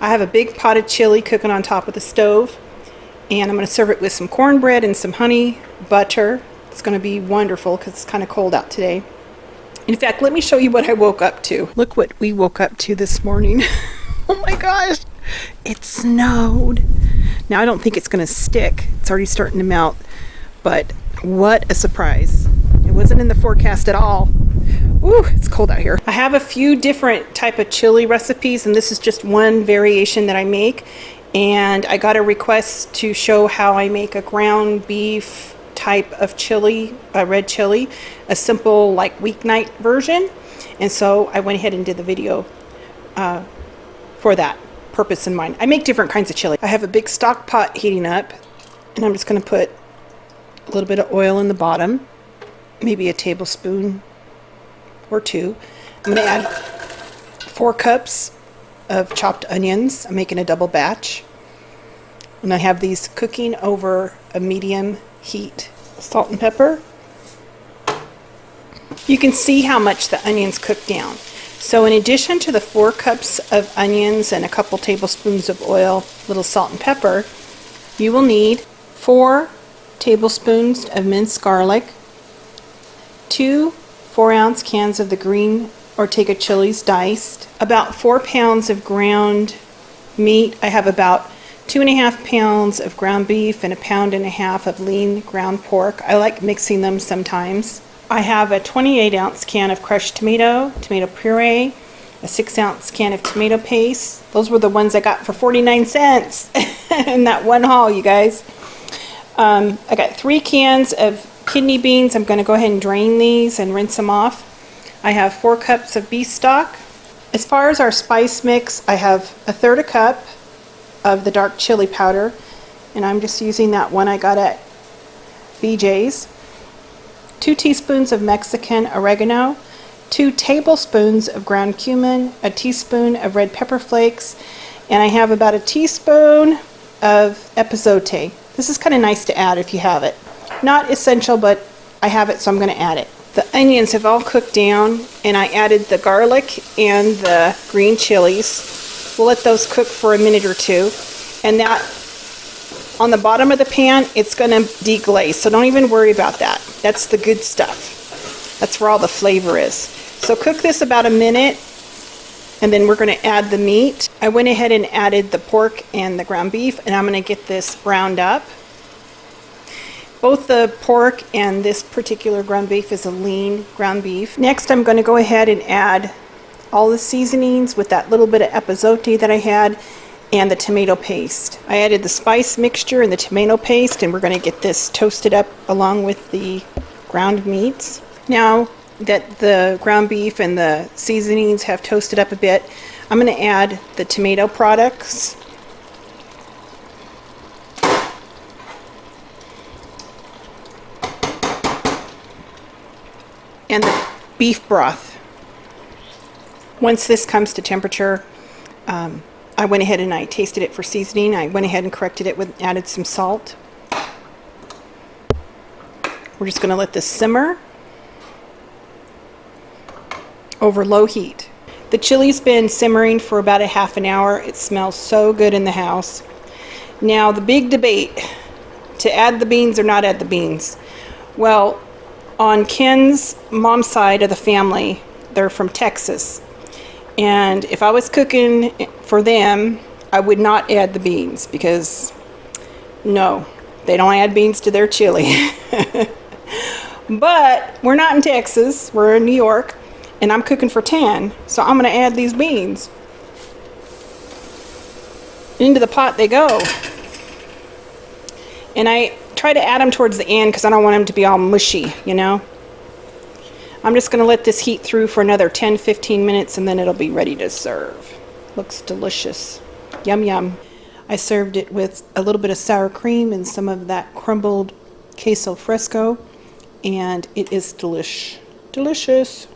I have a big pot of chili cooking on top of the stove, and I'm going to serve it with some cornbread and some honey butter. It's going to be wonderful because it's kind of cold out today. In fact, let me show you what I woke up to. Look what we woke up to this morning. Oh my gosh, it snowed. Now I don't think it's going to stick. It's already starting to melt, but what a surprise. It wasn't in the forecast at all. Ooh, it's cold out here. I have a few different type of chili recipes, and this is just one variation that I make. And I got a request to show how I make a ground beef type of chili, a red chili, a simple like weeknight version. And so I went ahead and did the video for that purpose in mind. I make different kinds of chili. I have a big stock pot heating up, and I'm just going to put a little bit of oil in the bottom, maybe a tablespoon or two. I'm going to add 4 cups of chopped onions. I'm making a double batch. And I have these cooking over a medium heat. Salt and pepper. You can see how much the onions cook down. So in addition to the 4 cups of onions and a couple tablespoons of oil, little salt and pepper, you will need 4 tablespoons of minced garlic, 2 4-ounce cans of the green Ortega chilies diced, about 4 pounds of ground meat. I have about 2.5 pounds of ground beef and 1.5 pounds of lean ground pork. I like mixing them sometimes. I have a 28-ounce can of crushed tomato puree, a 6-ounce can of tomato paste. Those were the ones I got for 49 cents in that one haul, you guys. I got 3 cans of kidney beans. I'm going to go ahead and drain these and rinse them off. I have 4 cups of beef stock. As far as our spice mix, I have 1/3 cup of the dark chili powder, and I'm just using that one I got at BJ's. 2 teaspoons of Mexican oregano, 2 tablespoons of ground cumin, a teaspoon of red pepper flakes, and I have about a teaspoon of epazote. This is kind of nice to add if you have it. Not essential, but I have it, so I'm going to add it. The onions have all cooked down, and I added the garlic and the green chilies. We'll let those cook for a minute or two, and that on the bottom of the pan, it's going to deglaze, so don't even worry about that. That's the good stuff. That's where all the flavor is. So cook this about a minute, and then we're going to add the meat. I went ahead and added the pork and the ground beef, and I'm going to get this browned up. Both the pork and this particular ground beef is a lean ground beef. Next, I'm going to go ahead and add all the seasonings with that little bit of epazote that I had and the tomato paste. I added the spice mixture and the tomato paste, and we're going to get this toasted up along with the ground meats. Now that the ground beef and the seasonings have toasted up a bit, I'm going to add the tomato products. And the beef broth. Once this comes to temperature, I went ahead and I tasted it for seasoning. I went ahead and corrected it with, added some salt. We're just going to let this simmer over low heat. The chili's been simmering for about a half an hour. It smells so good in the house. Now the big debate, to add the beans or not add the beans. Well, on Ken's mom's side of the family, they're from Texas. And if I was cooking for them, I would not add the beans because, no, they don't add beans to their chili. But we're not in Texas, we're in New York, and I'm cooking for 10, so I'm going to add these beans. Into the pot they go. And I try to add them towards the end because I don't want them to be all mushy, you know. I'm just going to let this heat through for another 10-15 minutes, and then it'll be ready to serve. Looks delicious. Yum yum. I served it with a little bit of sour cream and some of that crumbled queso fresco, and it is delicious.